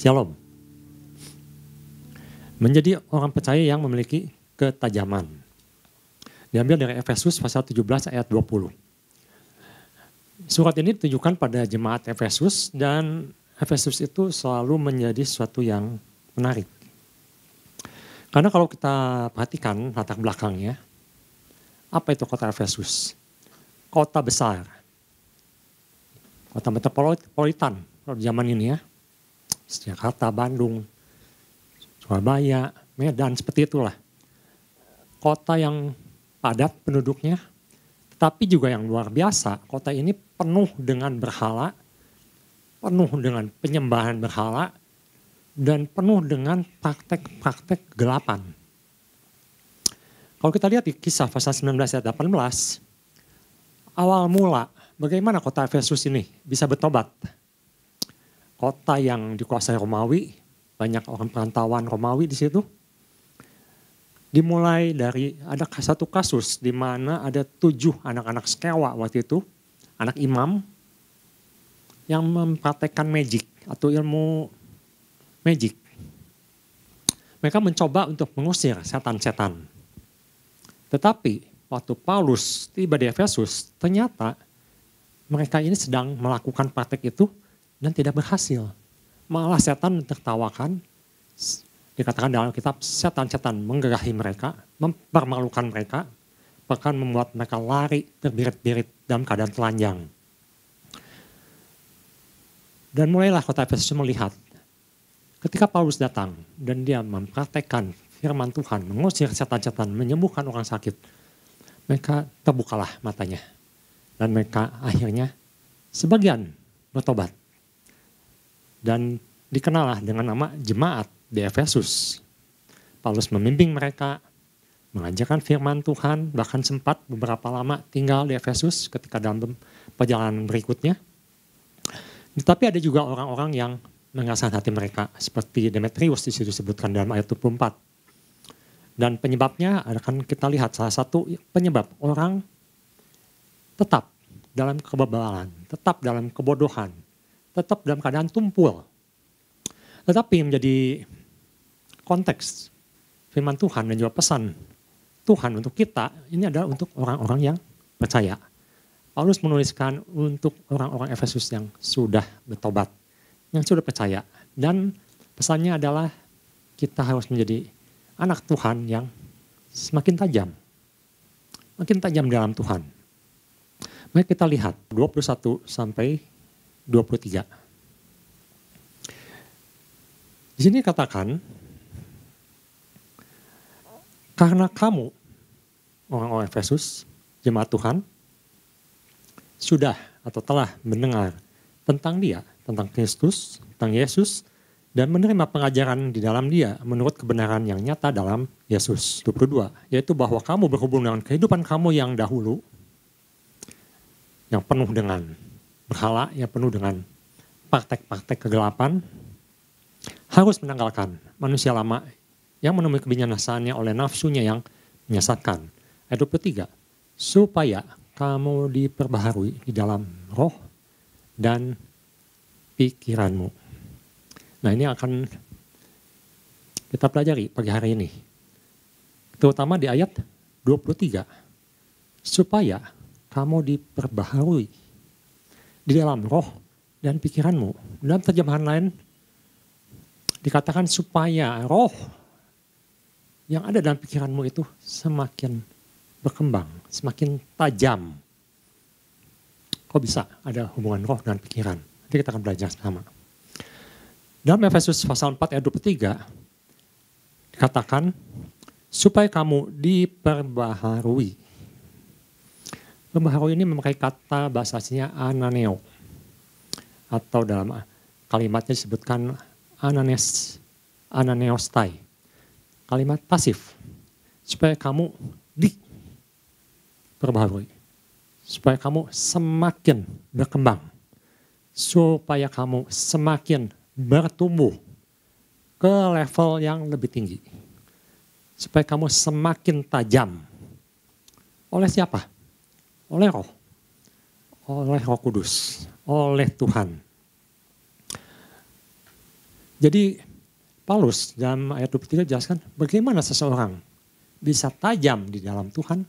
Shalom. Menjadi orang percaya yang memiliki ketajaman. Diambil dari Efesus pasal 17 ayat 20. Surat ini ditujukan pada jemaat Efesus dan Efesus itu selalu menjadi sesuatu yang menarik. Karena kalau kita perhatikan latar belakangnya, apa itu kota Efesus? Kota besar. Kota metropolitan kalau zaman ini ya. Jakarta, Bandung, Surabaya, Medan, seperti itulah. Kota yang padat penduduknya, tetapi juga yang luar biasa. Kota ini penuh dengan berhala, penuh dengan penyembahan berhala, dan penuh dengan praktek-praktek kegelapan. Kalau kita lihat di Kisah pasal 19 ayat 18, awal mula bagaimana kota Efesus ini bisa bertobat. Kota yang dikuasai Romawi, banyak orang perantauan Romawi di situ. Dimulai dari ada satu kasus di mana ada 7 anak-anak sekewa waktu itu, anak imam yang mempraktekkan magic atau ilmu magic. Mereka mencoba untuk mengusir setan-setan. Tetapi waktu Paulus tiba di Efesus, ternyata mereka ini sedang melakukan praktek itu dan tidak berhasil. Malah setan tertawakan, dikatakan dalam kitab setan-setan menggerahi mereka, mempermalukan mereka, bahkan membuat mereka lari terbirit-birit dalam keadaan telanjang. Dan mulailah kota Efesus melihat, ketika Paulus datang dan dia mempraktekkan firman Tuhan, mengusir setan-setan, menyembuhkan orang sakit, mereka terbukalah matanya. Dan mereka akhirnya sebagian bertobat. Dan dikenallah dengan nama jemaat di Efesus. Paulus membimbing mereka, mengajarkan firman Tuhan, bahkan sempat beberapa lama tinggal di Efesus ketika dalam perjalanan berikutnya. Tetapi ada juga orang-orang yang mengasah hati mereka, seperti Demetrius di situ disebutkan dalam ayat 24. Dan penyebabnya akan kita lihat salah satu penyebab orang tetap dalam kebebalan, tetap dalam kebodohan, tetap dalam keadaan tumpul. Tetapi yang menjadi konteks firman Tuhan dan juga pesan Tuhan untuk kita, ini adalah untuk orang-orang yang percaya. Paulus menuliskan untuk orang-orang Efesus yang sudah bertobat, yang sudah percaya. Dan pesannya adalah kita harus menjadi anak Tuhan yang semakin tajam. Makin tajam dalam Tuhan. Mari kita lihat 21 sampai 23. Di sini katakan, karena kamu, orang-orang Efesus, jemaat Tuhan, sudah atau telah mendengar tentang dia, tentang Kristus, tentang Yesus, dan menerima pengajaran di dalam dia menurut kebenaran yang nyata dalam Yesus. 22, yaitu bahwa kamu berhubung dengan kehidupan kamu yang dahulu, yang penuh dengan berhala, yang penuh dengan praktek-praktek kegelapan, harus menanggalkan manusia lama yang menemui kebinasaan oleh nafsunya yang menyesatkan. Ayat 23, supaya kamu diperbaharui di dalam roh dan pikiranmu. Nah, ini akan kita pelajari pagi hari ini. Terutama di ayat 23. Supaya kamu diperbaharui di dalam roh dan pikiranmu. Dalam terjemahan lain dikatakan supaya roh yang ada dalam pikiranmu itu semakin berkembang, semakin tajam. Kok bisa ada hubungan roh dan pikiran? Nanti kita akan belajar sama. Dalam Efesus pasal 4 ayat 23 dikatakan supaya kamu diperbaharui. Perbaharui ini memakai kata bahasa aslinya ananeo. Atau dalam kalimatnya disebutkan ananeostai. Kalimat pasif. Supaya kamu diperbaharui. Supaya kamu semakin berkembang. Supaya kamu semakin bertumbuh ke level yang lebih tinggi. Supaya kamu semakin tajam. Oleh siapa? Oleh roh. Oleh Roh Kudus. Oleh Tuhan. Jadi Paulus dalam ayat 23 jelaskan bagaimana seseorang bisa tajam di dalam Tuhan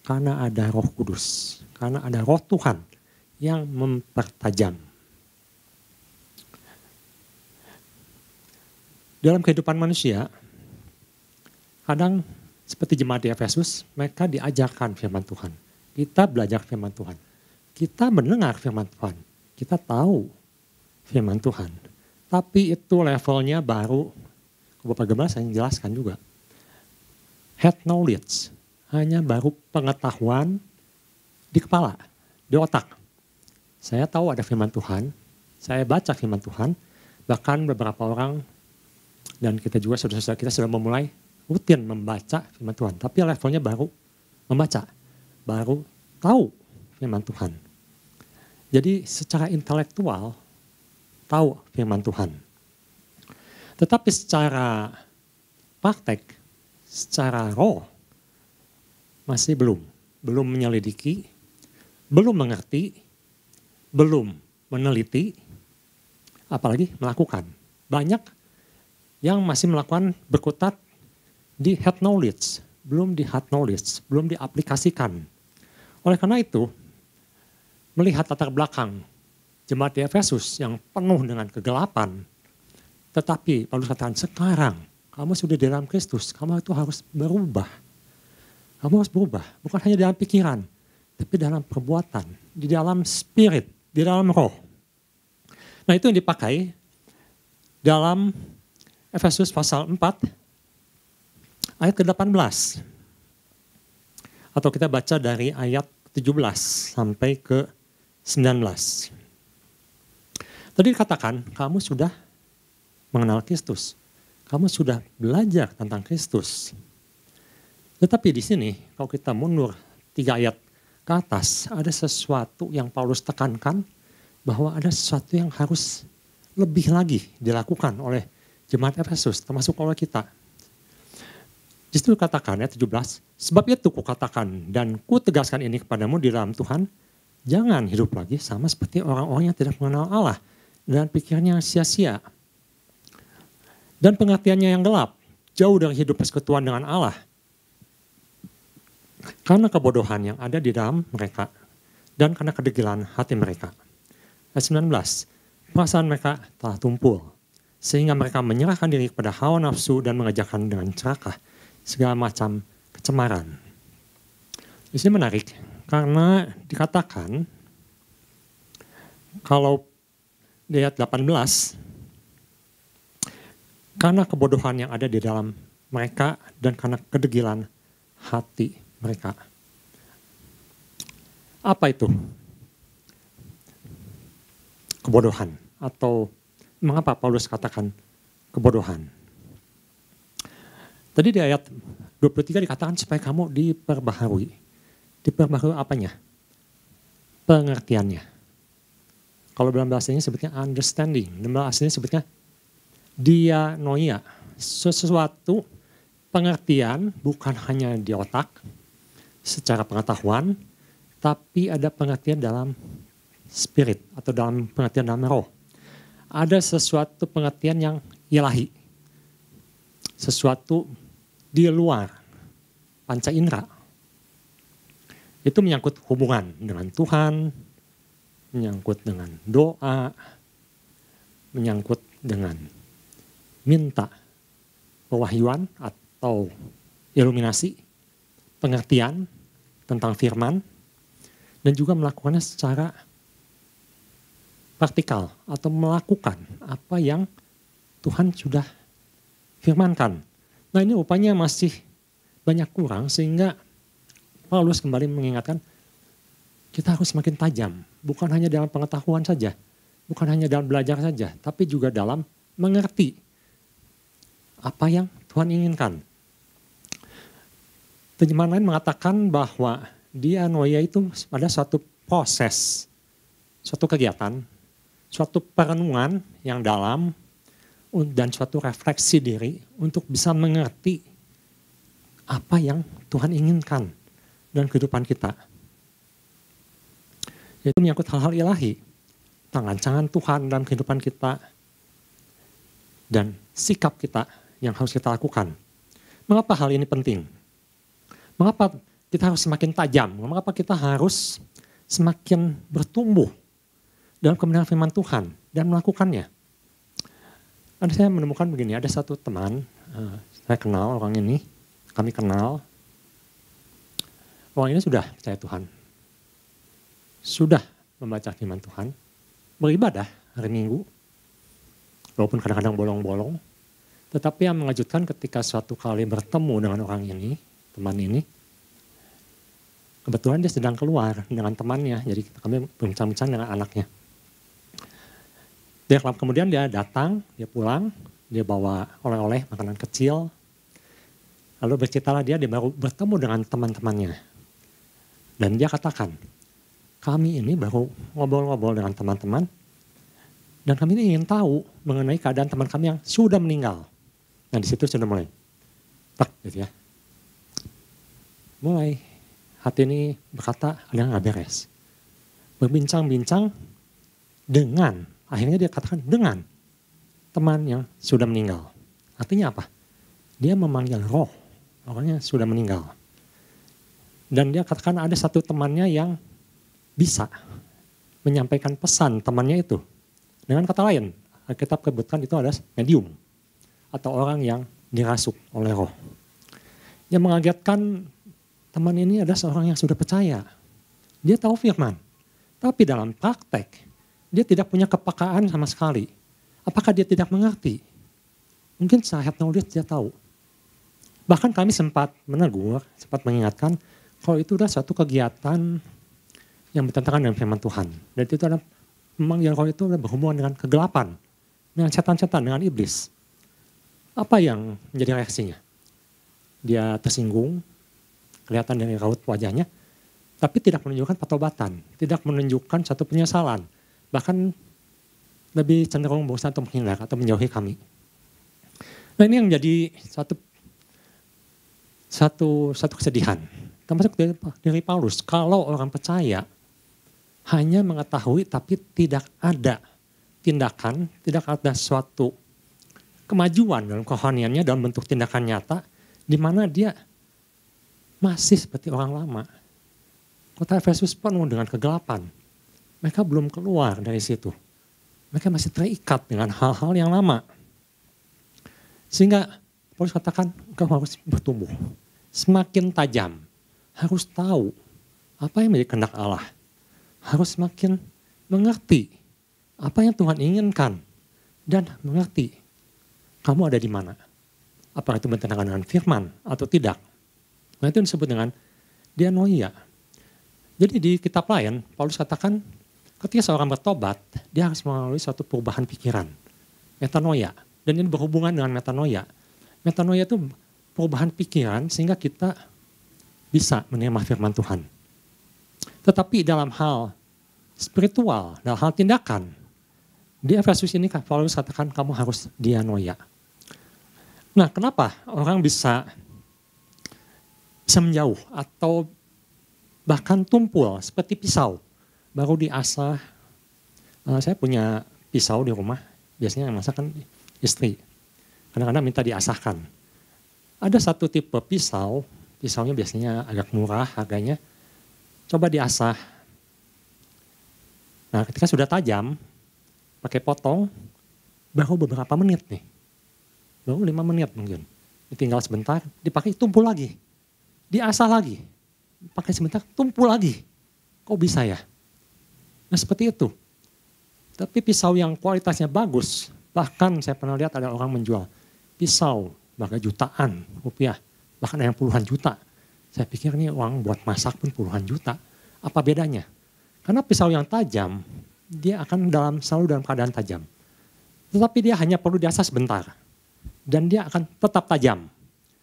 karena ada Roh Kudus, karena ada Roh Tuhan yang mempertajam. Dalam kehidupan manusia, kadang seperti jemaat di Efesus, mereka diajarkan firman Tuhan. Kita belajar firman Tuhan. Kita mendengar firman Tuhan. Kita tahu firman Tuhan. Tapi itu levelnya baru, Bapak Gembala saya jelaskan juga. Head knowledge, hanya baru pengetahuan di kepala, di otak. Saya tahu ada firman Tuhan, saya baca firman Tuhan, bahkan beberapa orang dan kita juga saudara-saudara kita sudah memulai rutin membaca firman Tuhan. Tapi levelnya baru membaca, baru tahu firman Tuhan. Jadi secara intelektual tahu firman Tuhan. Tetapi secara praktek, secara roh masih belum menyelidiki, belum mengerti, belum meneliti, apalagi melakukan. Banyak yang masih melakukan berkutat di head knowledge, belum di heart knowledge, belum diaplikasikan. Oleh karena itu, melihat latar belakang jemaat di Efesus yang penuh dengan kegelapan, tetapi Paulus katakan sekarang kamu sudah di dalam Kristus, kamu itu harus berubah. Kamu harus berubah, bukan hanya dalam pikiran, tapi dalam perbuatan, di dalam spirit, di dalam roh. Nah itu yang dipakai dalam Efesus pasal 4 ayat ke-18. Atau kita baca dari ayat 17 sampai ke 19. Tadi dikatakan kamu sudah mengenal Kristus. Kamu sudah belajar tentang Kristus. Tetapi di sini kalau kita mundur 3 ayat ke atas, ada sesuatu yang Paulus tekankan bahwa ada sesuatu yang harus lebih lagi dilakukan oleh jemaat Efesus, termasuk oleh kita. Di situ katakan ya 17, sebab itu kukatakan dan kutegaskan ini kepadamu di dalam Tuhan, jangan hidup lagi sama seperti orang-orang yang tidak mengenal Allah dan pikirnya sia-sia. Dan pengertiannya yang gelap, jauh dari hidup persekutuan dengan Allah. Karena kebodohan yang ada di dalam mereka dan karena kedegilan hati mereka. Ayat 19, perasaan mereka telah tumpul. Sehingga mereka menyerahkan diri kepada hawa nafsu dan mengerjakan dengan serakah segala macam kecemaran. Di sini menarik karena dikatakan kalau di ayat 18 karena kebodohan yang ada di dalam mereka dan karena kedegilan hati mereka. Apa itu? Kebodohan atau mengapa Paulus katakan kebodohan? Tadi di ayat 23 dikatakan supaya kamu diperbaharui. Diperbaharui apanya? Pengertiannya. Kalau dalam bahasanya sebutnya understanding. Dalam bahasanya sebutnya dianoia. Sesuatu pengertian bukan hanya di otak secara pengetahuan, tapi ada pengertian dalam spirit atau dalam pengertian dalam roh. Ada sesuatu pengertian yang ilahi. Sesuatu di luar panca indera. Itu menyangkut hubungan dengan Tuhan, menyangkut dengan doa, menyangkut dengan minta pewahyuan atau iluminasi, pengertian tentang firman, dan juga melakukannya secara praktikal atau melakukan apa yang Tuhan sudah firmankan. Nah ini rupanya masih banyak kurang sehingga Paulus kembali mengingatkan kita harus semakin tajam. Bukan hanya dalam pengetahuan saja, bukan hanya dalam belajar saja, tapi juga dalam mengerti apa yang Tuhan inginkan. Terjemahan lain mengatakan bahwa dianoia itu ada suatu proses, suatu kegiatan, suatu perenungan yang dalam dan suatu refleksi diri untuk bisa mengerti apa yang Tuhan inginkan dalam kehidupan kita. Yaitu menyangkut hal-hal ilahi, rancangan Tuhan dalam kehidupan kita. dan sikap kita yang harus kita lakukan. Mengapa hal ini penting? Mengapa kita harus semakin tajam? Mengapa kita harus semakin bertumbuh dalam kebenaran firman Tuhan dan melakukannya? Saya menemukan begini, ada satu teman, saya kenal orang ini, kami kenal. Orang ini sudah percaya Tuhan. Sudah membaca firman Tuhan, beribadah hari Minggu, walaupun kadang-kadang bolong-bolong. Tetapi yang mengejutkan ketika suatu kali bertemu dengan orang ini, teman ini, kebetulan dia sedang keluar dengan temannya, jadi kami berbincang-bincang dengan anaknya. Kemudian dia datang, dia pulang, dia bawa oleh-oleh, makanan kecil. Lalu berceritalah dia baru bertemu dengan teman-temannya. Dan dia katakan, kami ini baru ngobrol-ngobrol dengan teman-teman, dan kami ini ingin tahu mengenai keadaan teman kami yang sudah meninggal. Nah di situ sudah mulai, gitu ya. Mulai hati ini berkata ada yang gak beres. Berbincang-bincang dengan, akhirnya dia katakan dengan teman yang sudah meninggal. Artinya apa? Dia memanggil roh, orangnya sudah meninggal. Dan dia katakan ada satu temannya yang bisa menyampaikan pesan temannya itu. Dengan kata lain, Alkitab sebutkan itu adalah medium atau orang yang dirasuk oleh roh. Yang mengagetkan teman ini adalah seorang yang sudah percaya. Dia tahu firman, tapi dalam praktek dia tidak punya kepekaan sama sekali. Apakah dia tidak mengerti? Mungkin saat nulis dia tahu. Bahkan kami sempat menegur, sempat mengingatkan kalau itu adalah suatu kegiatan yang bertentangan dengan firman Tuhan. Dan itu adalah memanggil roh itu adalah berhubungan dengan kegelapan, dengan setan-setan, dengan iblis. Apa yang menjadi reaksinya? Dia tersinggung, kelihatan dari raut wajahnya, tapi tidak menunjukkan pertobatan, tidak menunjukkan satu penyesalan, bahkan lebih cenderung berusaha untuk menghindar atau menjauhi kami. Nah ini yang menjadi satu kesedihan, termasuk dari Paulus. Kalau orang percaya hanya mengetahui tapi tidak ada tindakan, tidak ada suatu kemajuan dalam kerohaniannya dalam bentuk tindakan nyata, di mana dia masih seperti orang lama. Kota Efesus penuh dengan kegelapan. Mereka belum keluar dari situ. Mereka masih terikat dengan hal-hal yang lama. Sehingga Paulus katakan, engkau harus bertumbuh. Semakin tajam. Harus tahu apa yang menjadi kehendak Allah. Harus semakin mengerti apa yang Tuhan inginkan. Dan mengerti kamu ada di mana. Apakah itu bertentangan dengan firman atau tidak. Nah itu disebut dengan dianoia. Jadi di kitab lain, Paulus katakan ketika seorang bertobat, dia harus melalui suatu perubahan pikiran. Metanoia. Dan ini berhubungan dengan metanoia. Metanoia itu perubahan pikiran sehingga kita bisa menerima firman Tuhan. Tetapi dalam hal spiritual, dalam hal tindakan, di Efesus ini Paulus katakan kamu harus dianoia. Nah kenapa orang bisa menjauh atau bahkan tumpul seperti pisau. Baru diasah, saya punya pisau di rumah, biasanya yang masak kan istri. Kadang-kadang minta diasahkan. Ada satu tipe pisau, pisaunya biasanya agak murah harganya, coba diasah. Nah ketika sudah tajam, pakai potong, baru beberapa menit nih. Baru 5 menit mungkin. Ditinggal sebentar, dipakai tumpul lagi. Diasah lagi. Pakai sebentar, tumpul lagi. Kok bisa ya? Nah seperti itu. Tapi pisau yang kualitasnya bagus, bahkan saya pernah lihat ada orang menjual pisau harga jutaan rupiah, bahkan ada yang puluhan juta. Saya pikir ini uang buat masak pun puluhan juta. Apa bedanya? Karena pisau yang tajam, dia akan selalu dalam keadaan tajam. Tetapi dia hanya perlu diasah sebentar. Dan dia akan tetap tajam.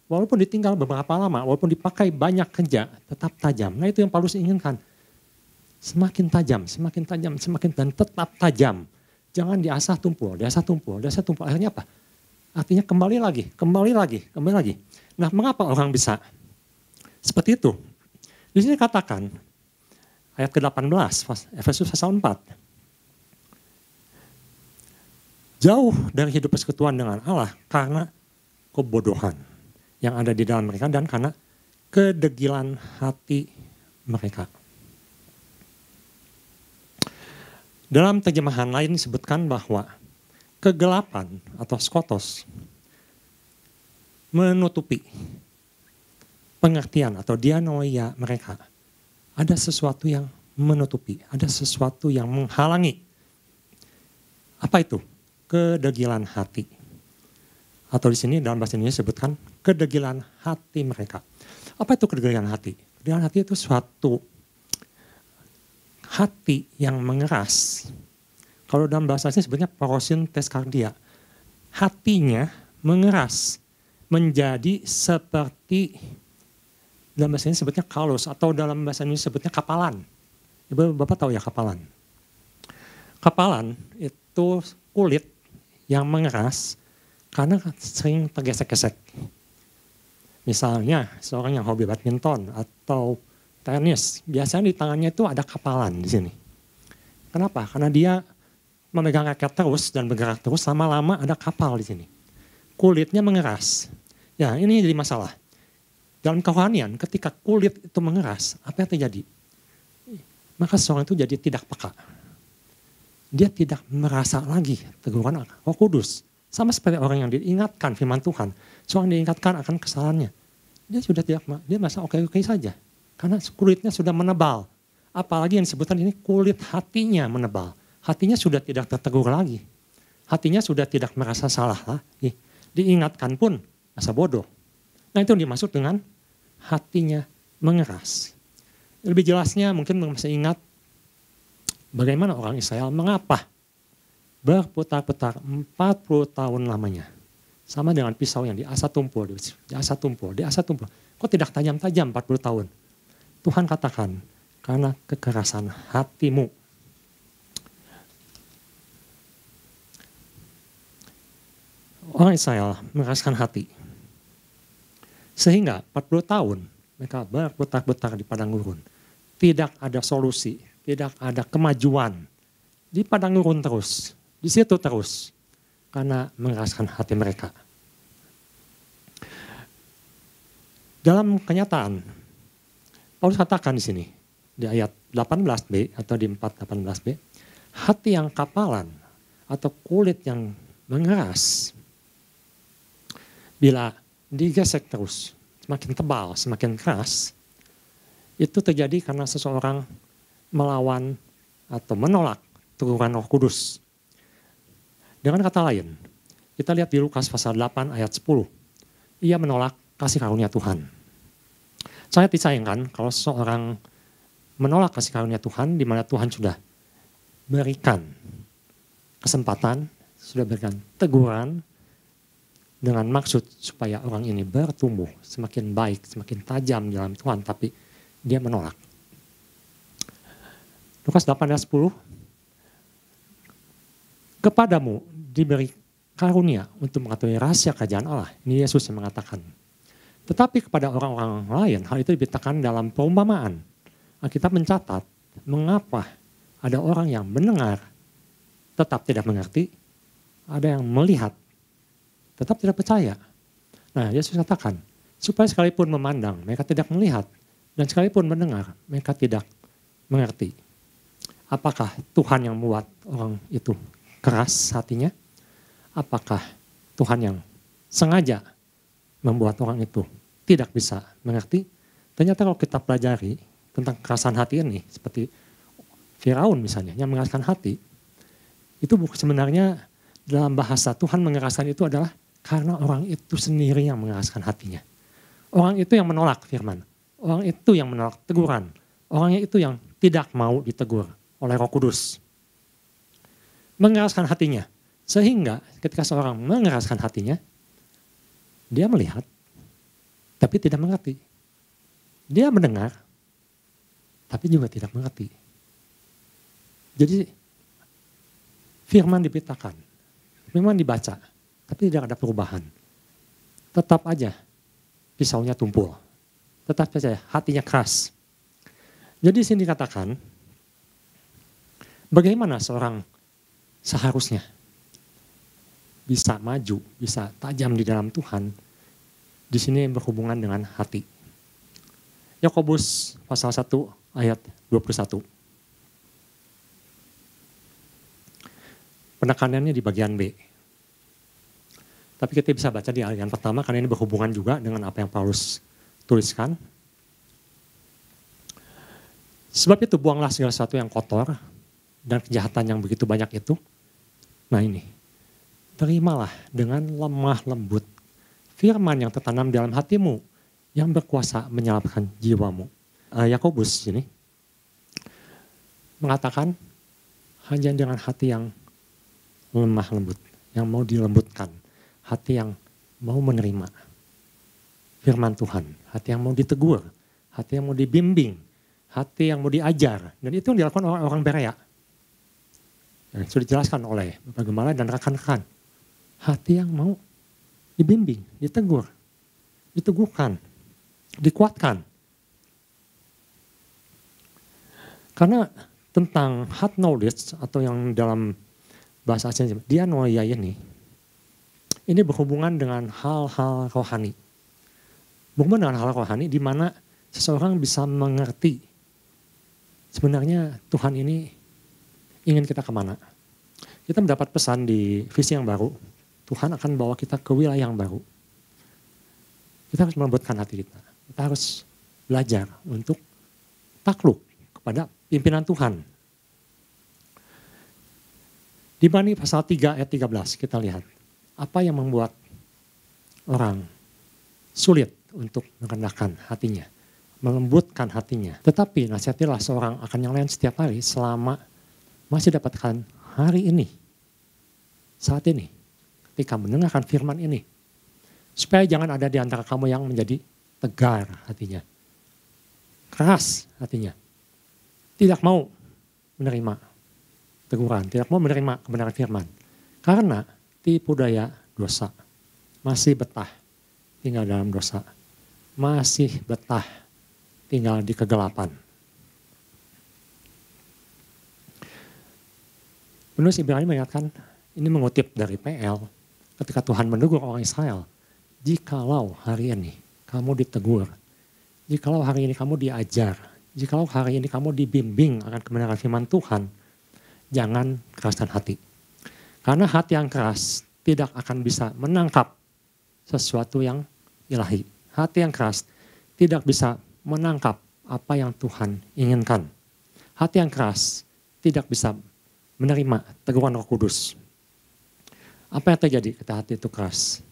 Walaupun ditinggal beberapa lama, walaupun dipakai banyak kerja, tetap tajam. Nah itu yang Paulus inginkan. Semakin tajam, semakin tajam, semakin dan tetap tajam. Jangan diasah tumpul, diasah tumpul, diasah tumpul. Akhirnya apa? Artinya kembali lagi, kembali lagi, kembali lagi. Nah mengapa orang bisa seperti itu? Di sini katakan, ayat ke-18, Efesus pasal 4. jauh dari hidup persekutuan dengan Allah karena kebodohan yang ada di dalam mereka dan karena kedegilan hati mereka. Dalam terjemahan lain disebutkan bahwa kegelapan atau skotos menutupi pengertian atau dianoia mereka. Ada sesuatu yang menutupi, ada sesuatu yang menghalangi. Apa itu? Kedegilan hati. Atau di sini dalam bahasa Indonesia disebutkan kedegilan hati mereka. Apa itu kedegilan hati? Kedegilan hati itu suatu hati yang mengeras. Kalau dalam bahasa Inggris sebutnya parosin teskardia. Hatinya mengeras menjadi seperti, dalam bahasa Inggris sebutnya kalos, atau dalam bahasa Indonesia sebutnya kapalan. Bapak tahu ya kapalan? Kapalan itu kulit yang mengeras karena sering tergesek-gesek. Misalnya seorang yang hobi badminton atau tenis, biasanya di tangannya itu ada kapalan di sini. Kenapa? Karena dia memegang raket terus dan bergerak terus, lama-lama ada kapal di sini. Kulitnya mengeras. Ya, ini jadi masalah. Dalam kerohanian, ketika kulit itu mengeras, apa yang terjadi? Maka seorang itu jadi tidak peka. Dia tidak merasa lagi teguran Roh Kudus. Sama seperti orang yang diingatkan firman Tuhan. Seorang diingatkan akan kesalahannya. Dia sudah tidak, dia merasa oke-oke saja. Karena kulitnya sudah menebal. Apalagi yang disebutkan ini kulit hatinya menebal. Hatinya sudah tidak tertegur lagi. Hatinya sudah tidak merasa salah lagi. Diingatkan pun merasa bodoh. Nah itu yang dimaksud dengan hatinya mengeras. Lebih jelasnya mungkin masih ingat bagaimana orang Israel mengapa berputar-putar 40 tahun lamanya. Sama dengan pisau yang diasah tumpul, diasah tumpul, diasah tumpul. Kok tidak tajam-tajam 40 tahun? Tuhan katakan, karena kekerasan hatimu. Orang Israel mengeraskan hati. Sehingga 40 tahun mereka berputar-putar di padang gurun. Tidak ada solusi, tidak ada kemajuan. Di padang gurun terus, di situ terus. Karena mengeraskan hati mereka. Dalam kenyataan, Paulus katakan di sini, di ayat 18b atau di 4:18b, hati yang kapalan atau kulit yang mengeras, bila digesek terus, semakin tebal, semakin keras, itu terjadi karena seseorang melawan atau menolak teguran Roh Kudus. Dengan kata lain, kita lihat di Lukas pasal 8 ayat 10, ia menolak kasih karunia Tuhan. Sangat disayangkan kalau seseorang menolak kasih karunia Tuhan di mana Tuhan sudah berikan kesempatan, sudah berikan teguran dengan maksud supaya orang ini bertumbuh semakin baik, semakin tajam dalam Tuhan, tapi dia menolak. Lukas 8 ayat 10, kepadamu diberi karunia untuk mengetahui rahasia kerajaan Allah. Ini Yesus yang mengatakan. Tetapi kepada orang-orang lain hal itu diberitakan dalam perumpamaan. Alkitab mencatat mengapa ada orang yang mendengar tetap tidak mengerti, ada yang melihat tetap tidak percaya. Nah Yesus katakan supaya sekalipun memandang mereka tidak melihat dan sekalipun mendengar mereka tidak mengerti. Apakah Tuhan yang membuat orang itu keras hatinya? Apakah Tuhan yang sengaja membuat orang itu tidak bisa mengerti? Ternyata kalau kita pelajari tentang kekerasan hati ini, seperti Firaun misalnya yang mengeraskan hati, itu sebenarnya dalam bahasa Tuhan mengeraskan itu adalah karena orang itu sendiri yang mengeraskan hatinya. Orang itu yang menolak firman, orang itu yang menolak teguran, orangnya itu yang tidak mau ditegur oleh Roh Kudus. Mengeraskan hatinya, sehingga ketika seorang mengeraskan hatinya, dia melihat, tapi tidak mengerti. Dia mendengar, tapi juga tidak mengerti. Jadi, firman diberitakan, firman dibaca, tapi tidak ada perubahan. Tetap aja pisaunya tumpul. Tetap saja hatinya keras. Jadi di sini dikatakan, bagaimana seorang seharusnya bisa maju, bisa tajam di dalam Tuhan, di sini berhubungan dengan hati. Yakobus pasal 1 ayat 21. Penekanannya di bagian B. Tapi kita bisa baca di ayat pertama karena ini berhubungan juga dengan apa yang Paulus tuliskan. Sebab itu buanglah segala sesuatu yang kotor dan kejahatan yang begitu banyak itu. Nah ini, terimalah dengan lemah lembut firman yang tertanam dalam hatimu yang berkuasa menyelamatkan jiwamu. Yakobus ini mengatakan hanya dengan hati yang lemah lembut, yang mau dilembutkan, hati yang mau menerima firman Tuhan, hati yang mau ditegur, hati yang mau dibimbing, hati yang mau diajar. Dan itu yang dilakukan orang-orang Berea. Yang sudah dijelaskan oleh Bapak Gembala dan rekan-rekan. Hati yang mau dibimbing, ditegur, diteguhkan, dikuatkan. Karena tentang hard knowledge atau yang dalam bahasa asing dianoia ini berhubungan dengan hal-hal rohani. Berhubungan dengan hal rohani di mana seseorang bisa mengerti sebenarnya Tuhan ini ingin kita kemana. Kita mendapat pesan di visi yang baru. Tuhan akan bawa kita ke wilayah yang baru. Kita harus melembutkan hati kita. Kita harus belajar untuk takluk kepada pimpinan Tuhan. Di Bani pasal 3 ayat 13 kita lihat. Apa yang membuat orang sulit untuk merendahkan hatinya. Melembutkan hatinya. Tetapi nasihatilah seorang akan yang lain setiap hari selama masih dapatkan hari ini. Saat ini. Ketika mendengarkan firman ini. Supaya jangan ada di antara kamu yang menjadi tegar hatinya. Keras hatinya. Tidak mau menerima teguran. Tidak mau menerima kebenaran firman. Karena tipu daya dosa. Masih betah tinggal dalam dosa. Masih betah tinggal di kegelapan. Penulis Ibrani mengingatkan, ini mengutip dari PL, ketika Tuhan menegur orang Israel, jikalau hari ini kamu ditegur, jikalau hari ini kamu diajar, jikalau hari ini kamu dibimbing akan kebenaran firman Tuhan, jangan keraskan hati. Karena hati yang keras tidak akan bisa menangkap sesuatu yang ilahi. Hati yang keras tidak bisa menangkap apa yang Tuhan inginkan. Hati yang keras tidak bisa menerima teguran Roh Kudus. Apa yang terjadi ketika hati itu keras?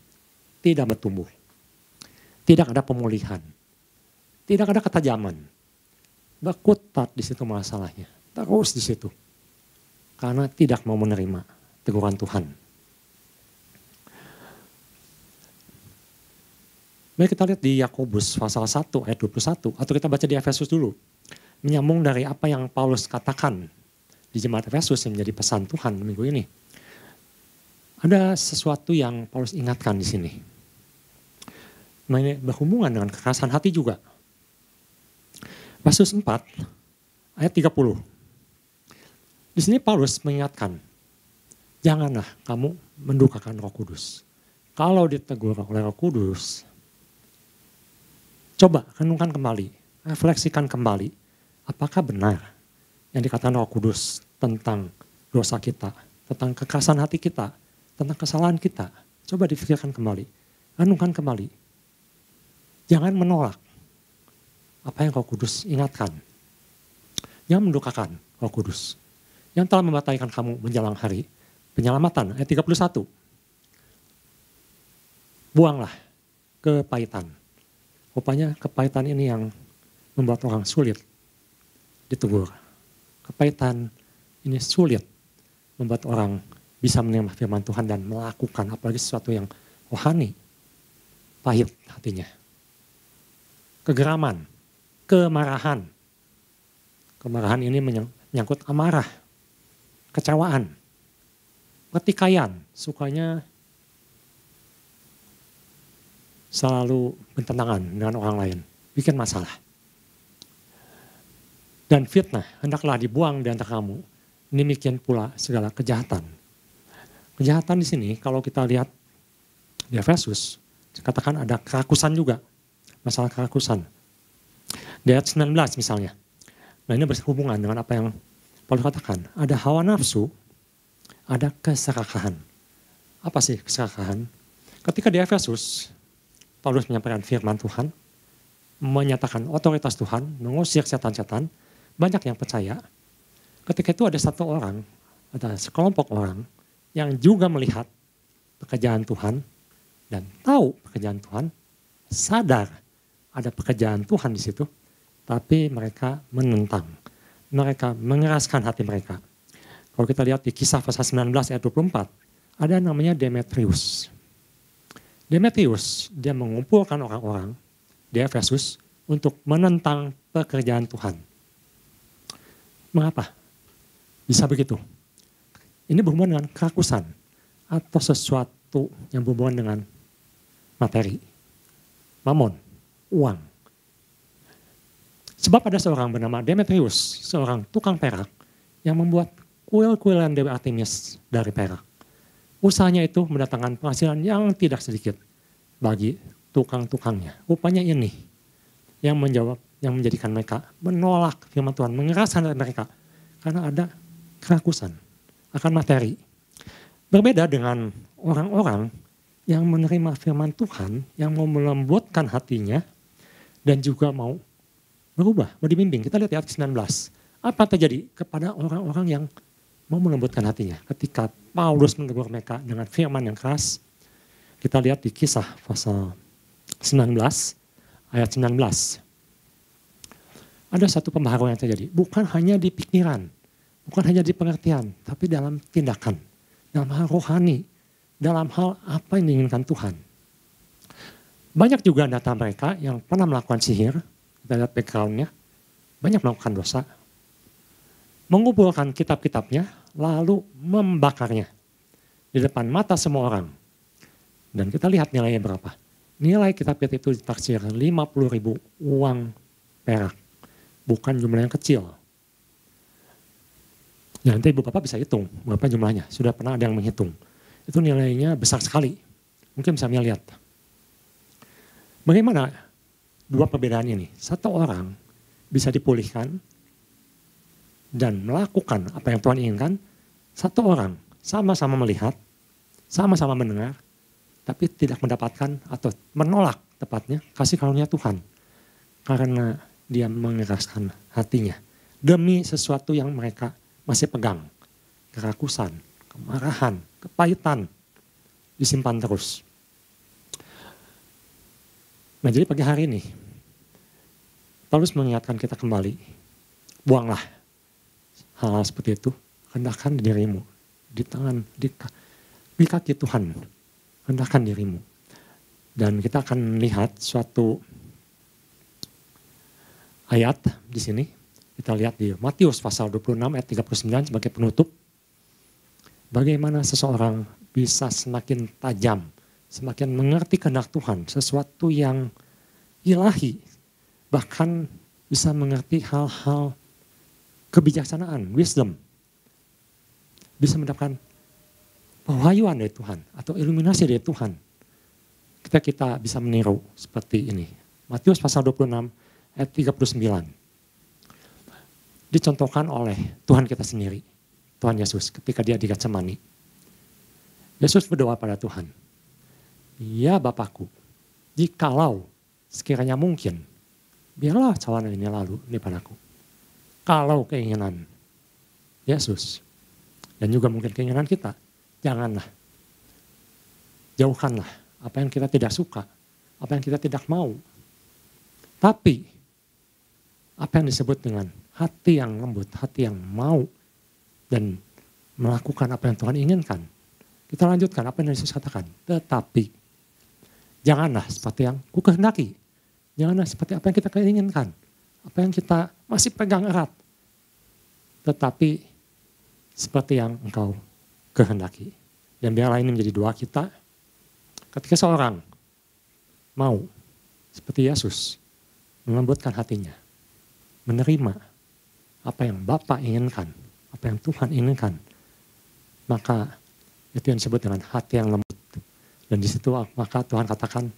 Tidak bertumbuh. Tidak ada pemulihan. Tidak ada ketajaman. Berkutat di situ masalahnya. Terus di situ. Karena tidak mau menerima teguran Tuhan. Mari kita lihat di Yakobus pasal 1 ayat 21. Atau kita baca di Efesus dulu. Menyambung dari apa yang Paulus katakan di jemaat Efesus yang menjadi pesan Tuhan minggu ini. Ada sesuatu yang Paulus ingatkan di sini. Nah, ini berhubungan dengan kekerasan hati juga. Efesus 4 ayat 30. Di sini Paulus mengingatkan, janganlah kamu mendukakan Roh Kudus. Kalau ditegur oleh Roh Kudus, coba renungkan kembali, refleksikan kembali, apakah benar yang dikatakan Roh Kudus tentang dosa kita, tentang kekerasan hati kita, tentang kesalahan kita. Coba dipikirkan kembali, renungkan kembali. Jangan menolak apa yang Roh Kudus ingatkan. Jangan mendukakan Roh Kudus yang telah membatalkan kamu menjelang hari penyelamatan. Ayat 31. Buanglah kepahitan. Rupanya kepahitan ini yang membuat orang sulit ditegur. Kepahitan ini sulit membuat orang bisa menerima firman Tuhan dan melakukan apalagi sesuatu yang rohani. Pahit hatinya. Kegeraman, kemarahan. Kemarahan ini menyangkut amarah, kecewaan, pertikaian, sukanya selalu bertentangan dengan orang lain, bikin masalah. Dan fitnah hendaklah dibuang di antara kamu. Demikian pula segala kejahatan. Kejahatan di sini kalau kita lihat di Efesus, katakan ada kerakusan juga, masalah kerakusan. Di ayat 19 misalnya. Nah ini berhubungan dengan apa yang Paulus katakan. Ada hawa nafsu, ada keserakahan. Apa sih keserakahan? Ketika di Efesus, Paulus menyampaikan firman Tuhan, menyatakan otoritas Tuhan, mengusir setan-setan, banyak yang percaya. Ketika itu ada satu orang, ada sekelompok orang yang juga melihat pekerjaan Tuhan dan tahu pekerjaan Tuhan, sadar ada pekerjaan Tuhan di situ, tapi mereka menentang. Mereka mengeraskan hati mereka. Kalau kita lihat di Kisah pasal 19 ayat 24, ada namanya Demetrius. Demetrius, dia mengumpulkan orang-orang di Efesus untuk menentang pekerjaan Tuhan. Mengapa? Bisa begitu. Ini berhubungan dengan kerakusan atau sesuatu yang berhubungan dengan materi, mamon, uang. Sebab ada seorang bernama Demetrius, seorang tukang perak yang membuat kuil-kuilan Dewi Artemis dari perak. Usahanya itu mendatangkan penghasilan yang tidak sedikit bagi tukang-tukangnya. Rupanya ini yang menjadikan mereka menolak firman Tuhan, mengeraskan mereka karena ada kerakusan akan materi. Berbeda dengan orang-orang yang menerima firman Tuhan, yang mau melembutkan hatinya dan juga mau berubah, mau dibimbing. Kita lihat di ayat 19. Apa terjadi kepada orang-orang yang mau melembutkan hatinya? Ketika Paulus menegur mereka dengan firman yang keras, kita lihat di Kisah pasal 19, ayat 19. Ada satu pembaharuan yang terjadi, bukan hanya di pikiran, bukan hanya di pengertian, tapi dalam tindakan, dalam hal rohani, dalam hal apa yang diinginkan Tuhan. Banyak juga data mereka yang pernah melakukan sihir, kita lihat background-nya, banyak melakukan dosa, mengumpulkan kitab-kitabnya, lalu membakarnya di depan mata semua orang. Dan kita lihat nilainya berapa. Nilai kitab-kitab itu ditaksir 50.000 uang perak. Bukan jumlah yang kecil. Ya nanti ibu bapak bisa hitung berapa jumlahnya. Sudah pernah ada yang menghitung. Itu nilainya besar sekali. Mungkin bisa melihat. Bagaimana dua perbedaan ini? Satu orang bisa dipulihkan dan melakukan apa yang Tuhan inginkan. Satu orang sama-sama melihat, sama-sama mendengar, tapi tidak mendapatkan atau menolak tepatnya kasih karunia Tuhan. Karena dia mengeraskan hatinya demi sesuatu yang mereka masih pegang. Kerakusan, kemarahan, kepahitan disimpan terus. Nah jadi pagi hari ini, Paulus mengingatkan kita kembali, buanglah hal-hal seperti itu, rendahkan dirimu di tangan, di kaki Tuhan, rendahkan dirimu. Dan kita akan lihat suatu ayat di sini. Kita lihat di Matius pasal 26 ayat 39 sebagai penutup. Bagaimana seseorang bisa semakin tajam, semakin mengerti kehendak Tuhan, sesuatu yang ilahi, bahkan bisa mengerti hal-hal kebijaksanaan, wisdom, bisa mendapatkan pewahyuan dari Tuhan atau iluminasi dari Tuhan. Kita bisa meniru seperti ini. Matius pasal 26 ayat 39. Dicontohkan oleh Tuhan kita sendiri, Tuhan Yesus ketika dia di Getsemani. Yesus berdoa pada Tuhan, ya Bapakku, jikalau sekiranya mungkin, biarlah cawan ini lalu daripada-Ku. Kalau keinginan Yesus, dan juga mungkin keinginan kita, janganlah, jauhkanlah apa yang kita tidak suka, apa yang kita tidak mau. Tapi, apa yang disebut dengan hati yang lembut, hati yang mau, dan melakukan apa yang Tuhan inginkan. Kita lanjutkan apa yang Yesus katakan. Tetapi, janganlah seperti yang Ku kehendaki. Janganlah seperti apa yang kita inginkan. Apa yang kita masih pegang erat. Tetapi, seperti yang Engkau kehendaki. Dan biarlah ini menjadi doa kita. Ketika seorang mau, seperti Yesus, melembutkan hatinya, menerima apa yang Bapa inginkan, apa yang Tuhan inginkan, maka Itu yang disebut dengan hati yang lembut. Dan di situ maka Tuhan katakan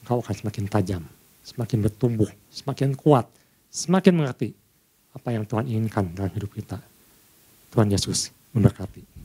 engkau akan semakin tajam, semakin bertumbuh, semakin kuat, semakin mengerti apa yang Tuhan inginkan dalam hidup kita. Tuhan Yesus memberkati.